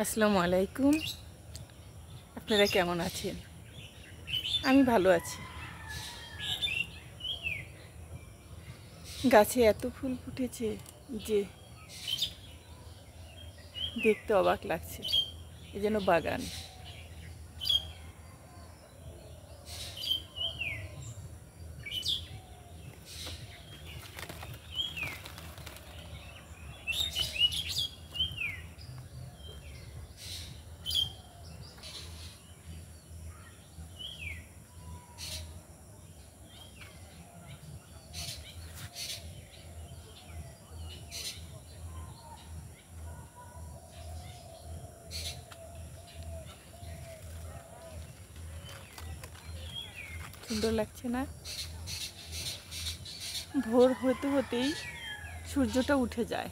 আসসালামু আলাইকুম। আপনারা কেমন আছেন? আমি ভালো আছি। গাছে এত ফুল ফুটেছে যে দেখতে অবাক লাগছে। এ যেন বাগান। সুন্দর লাগছে না? ভোর হতে হতেই সূর্যটা উঠে যায়।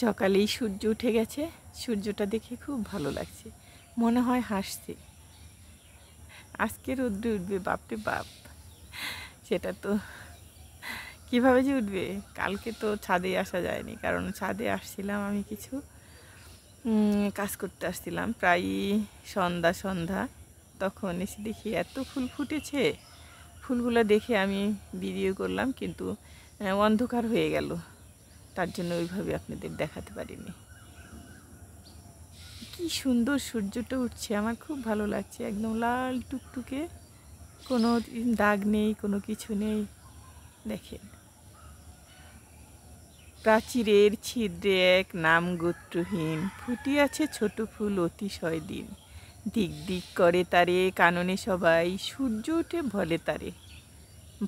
সকালেই সূর্য উঠে গেছে। সূর্যটা দেখে খুব ভালো লাগছে। মনে হয় হাসছে। আজকে রোদ্রে উঠবে, বাপরে বাপ! সেটা তো কিভাবে যে উঠবে। কালকে তো ছাদে আসা যায়নি, কারণ ছাদে আসছিলাম আমি কিছু কাজ করতে আসছিলাম প্রায়ই সন্ধ্যা সন্ধ্যা। তখন এসে দেখি এত ফুল ফুটেছে। ফুলগুলো দেখে আমি ভিডিও করলাম, কিন্তু অন্ধকার হয়ে গেল। তার জন্য ওইভাবে আপনাদের দেখাতে পারিনি। কি সুন্দর সূর্যটা উঠছে, আমার খুব ভালো লাগছে। একদম লাল টুকটুকে, কোনো দাগ নেই, কোনো কিছু নেই। দেখেন, প্রাচীরের ছিদ্রে এক নাম গোত্রহীন ফুটিয়াছে ছোট ফুল অতিশয় দিন। দিক দিক করে তারে কাননে সবাই, সূর্য উঠে বলে তারে,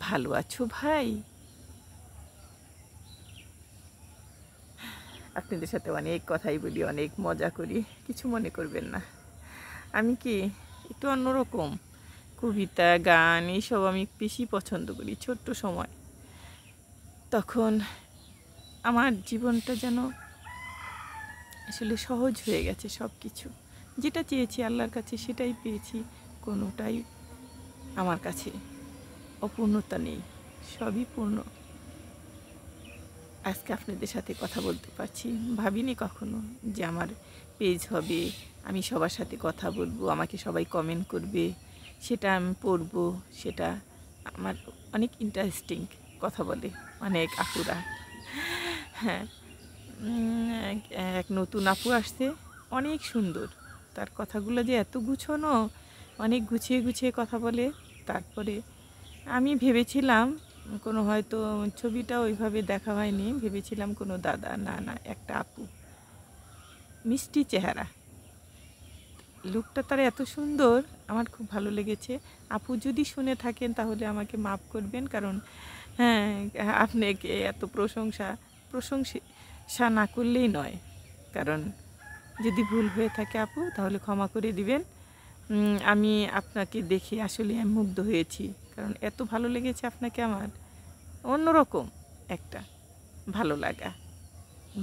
ভালো আছো ভাই? আপনাদের সাথে অনেক কথাই বলি, অনেক মজা করি, কিছু মনে করবেন না। আমি কি একটু অন্যরকম, কবিতা গান এইসব আমি বেশি পছন্দ করি। ছোট্ট সময় তখন আমার জীবনটা যেন আসলে সহজ হয়ে গেছে। সব কিছু যেটা চেয়েছি আল্লাহর কাছে সেটাই পেয়েছি। কোনোটাই আমার কাছে অপূর্ণতা নেই, সবই পূর্ণ। আজকে আপনাদের সাথে কথা বলতে পারছি, ভাবিনি কখনো যে আমার পেজ হবে, আমি সবার সাথে কথা বলবো, আমাকে সবাই কমেন্ট করবে, সেটা আমি পড়বো। সেটা আমার অনেক ইন্টারেস্টিং কথা বলে অনেক আপুরা। হ্যাঁ, এক নতুন আপু আসছে, অনেক সুন্দর। তার কথাগুলো যে এত গুছানো, অনেক গুছিয়ে গুছিয়ে কথা বলে। তারপরে আমি ভেবেছিলাম কোনো হয়তো ছবিটা ওইভাবে দেখা হয়নি, ভেবেছিলাম কোনো দাদা, না না, একটা আপু, মিষ্টি চেহারা, লুকটা তার এত সুন্দর, আমার খুব ভালো লেগেছে। আপু যদি শুনে থাকেন তাহলে আমাকে মাফ করবেন, কারণ হ্যাঁ, আপনাকে এত প্রশংসা না করলেই নয়, কারণ যদি ভুল হয়ে থাকে আপু তাহলে ক্ষমা করে দিবেন। আমি আপনাকে দেখে আসলে আমি মুগ্ধ হয়েছি, কারণ এত ভালো লেগেছে আপনাকে আমার, অন্যরকম একটা ভালো লাগা,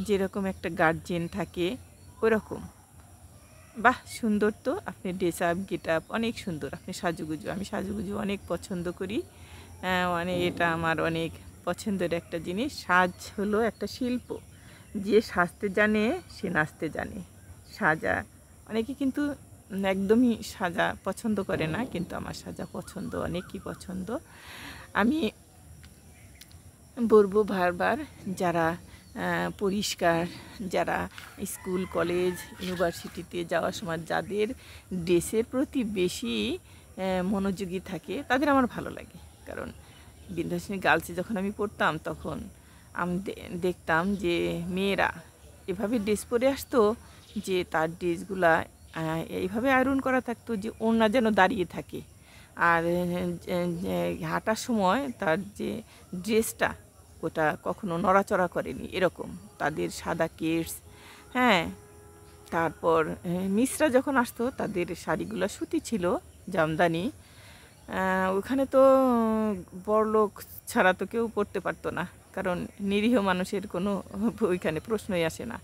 যেরকম একটা গার্জিয়ান থাকে ওরকম। বাহ, সুন্দর তো, আপনি ড্রেস আপ গেট আপ অনেক সুন্দর, আপনি সাজুগুজু, আমি সাজুগুজু অনেক পছন্দ করি। অনেক, এটা আমার অনেক পছন্দের একটা জিনিস। সাজ হলো একটা শিল্প, যে সাজতে জানে সে নাচতে জানে। সাজা, অনেকে কিন্তু একদমই সাজা পছন্দ করে না, কিন্তু আমার সাজা পছন্দ, অনেকই পছন্দ। আমি বলবো বারবার, যারা পরিষ্কার, যারা স্কুল কলেজ ইউনিভার্সিটিতে যাওয়ার সময় যাদের ড্রেসের প্রতি বেশি মনোযোগী থাকে তাদের আমার ভালো লাগে। কারণ বিন্ধ্যাসিনী গার্লসে যখন আমি পড়তাম তখন আমি দেখতাম যে মেয়েরা এভাবে ড্রেস পরে আসতো, যে তার ড্রেসগুলা এইভাবে আয়রন করা থাকতো যে ওড়না যেন দাঁড়িয়ে থাকে, আর হাঁটার সময় তার যে ড্রেসটা ওটা কখনো নড়াচড়া করেনি, এরকম তাদের সাদা কেটস। হ্যাঁ, তারপর মিসরা যখন আসতো তাদের শাড়িগুলো সুতি ছিল, জামদানি। ওখানে তো বড়লোক ছাড়া তো কেউ পড়তে পারতো না, কারণ নিরীহ মানুষের কোনো ওইখানে প্রশ্নই আসে না।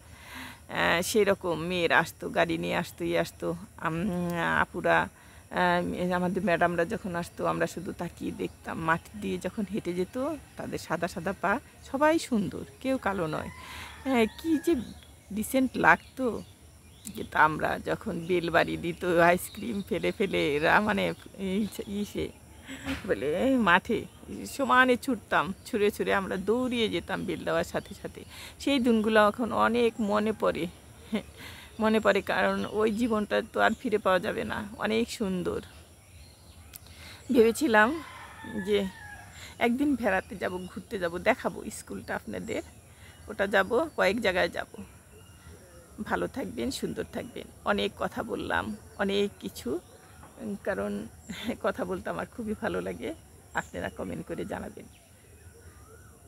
সেই রকম মেয়েরা আসতো, গাড়ি নিয়ে আসতো, আসতো। আপুরা, আমাদের ম্যাডামরা যখন আসতো আমরা শুধু তাকিয়ে দেখতাম, মাটি দিয়ে যখন হেঁটে যেত, তাদের সাদা সাদা পা, সবাই সুন্দর, কেউ কালো নয়। কী যে ডিসেন্ট লাগতো। কিন্তু আমরা যখন বেল বাড়ি দিত, আইসক্রিম ফেলে ফেলে এরা, মানে ইসে বলে মাঠে সমানে ছুটতাম, ছুঁড়ে ছুঁড়ে আমরা দৌড়িয়ে যেতাম বেল দেওয়ার সাথে সাথে। সেই দিনগুলো এখন অনেক মনে পড়ে, মনে পড়ে, কারণ ওই জীবনটা তো আর ফিরে পাওয়া যাবে না। অনেক সুন্দর। ভেবেছিলাম যে একদিন বেড়াতে যাব, ঘুরতে যাব, দেখাবো স্কুলটা আপনাদের, ওটা যাব, কয়েক জায়গায় যাব। ভালো থাকবেন, সুন্দর থাকবেন। অনেক কথা বললাম, অনেক কিছু, কারণ কথা বলতে আমার খুবই ভালো লাগে। আপনারা কমেন্ট করে জানাবেন।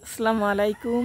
আসসালামু আলাইকুম।